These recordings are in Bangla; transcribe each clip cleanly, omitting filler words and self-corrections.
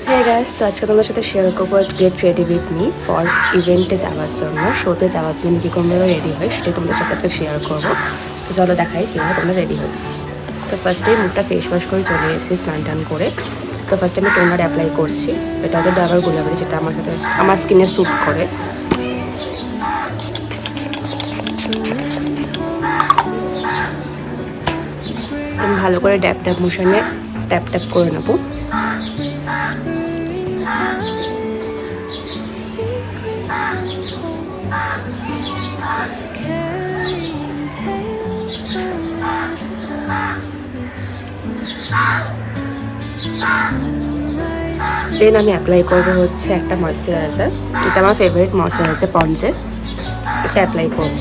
হ্যাঁ গাইস, তো আজকে তোমাদের সাথে শেয়ার করবো get ready with me for ইভেন্টে যাওয়ার জন্য, শোতে যাওয়ার জন্য কীরকমভাবে রেডি হয় সেটাই তোমাদের সাথে আজকে শেয়ার করবো। তো চলো দেখাই কীভাবে তোমরা রেডি হবে। তো ফার্স্টে মুখটা ফেস ওয়াশ করে চলে এসেছি স্নান টান করে। তো ফার্স্টে আমি টোনার অ্যাপ্লাই করছি, এটা হচ্ছে ডাবর গোলাপের, যেটা আমার সাথে আমার স্কিনে স্যুট করে। আমি ভালো করে ট্যাপ ট্যাপ মোশনে ট্যাপ ট্যাপ করে নেবো। দেন আমি অ্যাপ্লাই করবো হচ্ছে একটা ময়শ্চারাইজার, এটা আমার ফেভারিট ময়শ্চারাইজার পন্ডসের, এটা অ্যাপ্লাই করবো।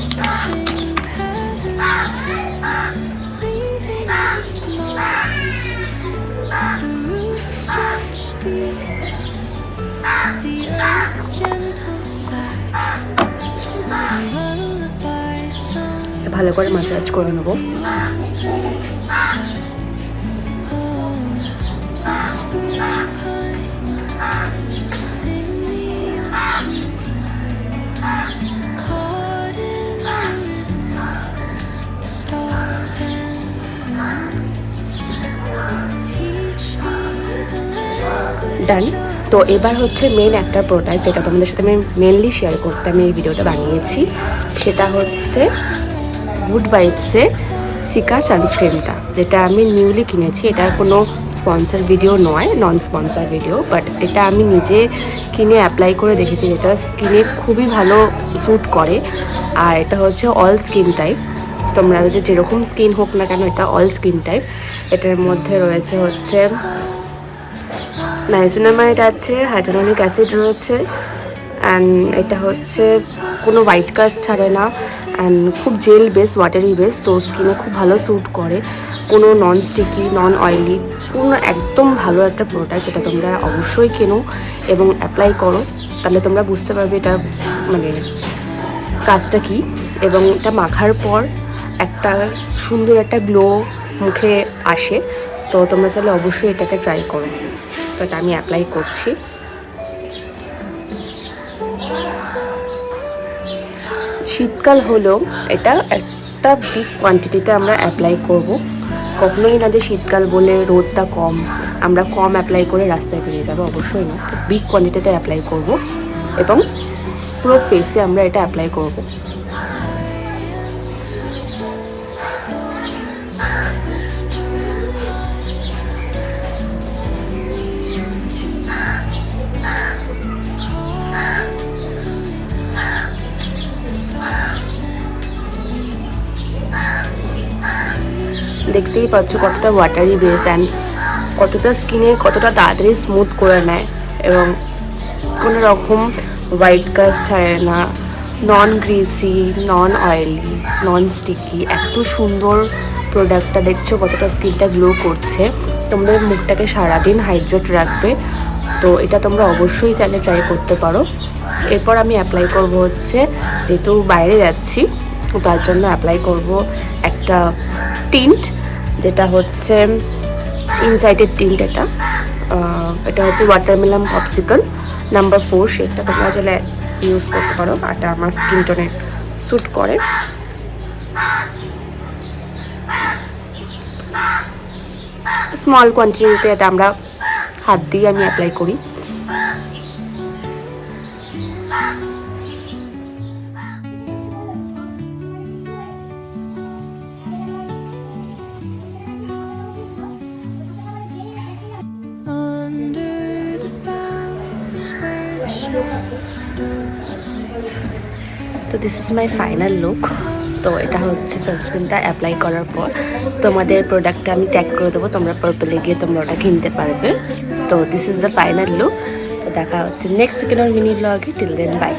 ভালো করে ম্যাসাজ করে নেবো। ডান। তো এবার হচ্ছে মেন একটা প্রোডাক্ট যেটা তোমাদের সাথে আমি মেনলি শেয়ার করতে আমি এই ভিডিওটা বানিয়েছি, সেটা হচ্ছে গুড ভাইবসের সিকা সানস্ক্রিনটা, যেটা আমি নিউলি কিনেছি। এটা কোনো স্পন্সর ভিডিও নয়, নন স্পন্সর ভিডিও, বাট এটা আমি নিজে কিনে অ্যাপ্লাই করে দেখেছি, যেটা স্কিনে খুবই ভালো স্যুট করে। আর এটা হচ্ছে অল স্কিন টাইপ, তোমরা যদি যেরকম স্কিন হোক না কেন, এটা অল স্কিন টাইপ। এটার মধ্যে রয়েছে হচ্ছে নাইসিনামাইড আছে, হাইড্রোনিক অ্যাসিড রয়েছে, অ্যান্ড এটা হচ্ছে কোনো হোয়াইট কাস্ট ছাড়ে না, অ্যান্ড খুব জেল বেস, ওয়াটারি বেস, তো স্কিনে খুব ভালো স্যুট করে। কোনো নন স্টিকি, নন অয়েলি, কোনো একদম ভালো একটা প্রোডাক্ট, যেটা তোমরা অবশ্যই কেনো এবং অ্যাপ্লাই করো, তাহলে তোমরা বুঝতে পারবে এটা মানে কাজটা কী। এবং এটা মাখার পর একটা সুন্দর একটা গ্লো মুখে আসে, তো তোমরা চাইলে অবশ্যই এটাকে ট্রাই করো। তো এটা আমি অ্যাপ্লাই করছি। শীতকাল হলেও এটা একটা বিগ কোয়ান্টিটিতে আমরা অ্যাপ্লাই করব। কখনোই না যে শীতকাল বলে রোদটা কম, আমরা কম অ্যাপ্লাই করে রাস্তায় বেরিয়ে যাবো, অবশ্যই না। বিগ কোয়ান্টিটিতে অ্যাপ্লাই করব এবং পুরো ফেসে আমরা এটা অ্যাপ্লাই করব। দেখতেই পাচ্ছ কতটা ওয়াটারি বেস, অ্যান্ড কতটা স্কিনে কতটা তাড়াতাড়ি স্মুথ করে নেয়, এবং কোনো রকম হোয়াইট কাস্ট ছাড়ে না, নন গ্রিসি, নন অয়েলি, নন স্টিকি। এত সুন্দর প্রোডাক্টটা, দেখছো কতটা স্কিনটা গ্লো করছে, তোমাদের মুখটাকে সারাদিন হাইড্রেট রাখবে। তো এটা তোমরা অবশ্যই চাইলে ট্রাই করতে পারো। এরপর আমি অ্যাপ্লাই করব হচ্ছে, যেহেতু বাইরে যাচ্ছি তার জন্য অ্যাপ্লাই করব একটা টিন্ট, যেটা হচ্ছে ইনসাইটেড টিন্ট। এটা হচ্ছে ওয়াটারমেলন পপসিকল নাম্বার 4 শেডটা, তোমরা চাইলে ইউজ করতে পারো। এটা আমার স্কিন টোনে স্যুট করে। স্মল কোয়ান্টিটিতে এটা আমরা হাত দিয়ে আমি অ্যাপ্লাই করি। তো this is my final look. তো এটা হচ্ছে সানস্ক্রিনটা অ্যাপ্লাই করার পর তোমাদের প্রোডাক্টটা আমি ট্যাগ করে দেবো, তোমরা পার্পলে গিয়ে তোমরা ওটা কিনতে পারবে। তো this is the final look. তো দেখা হচ্ছে নেক্সট মিনি ব্লগে। Till then by.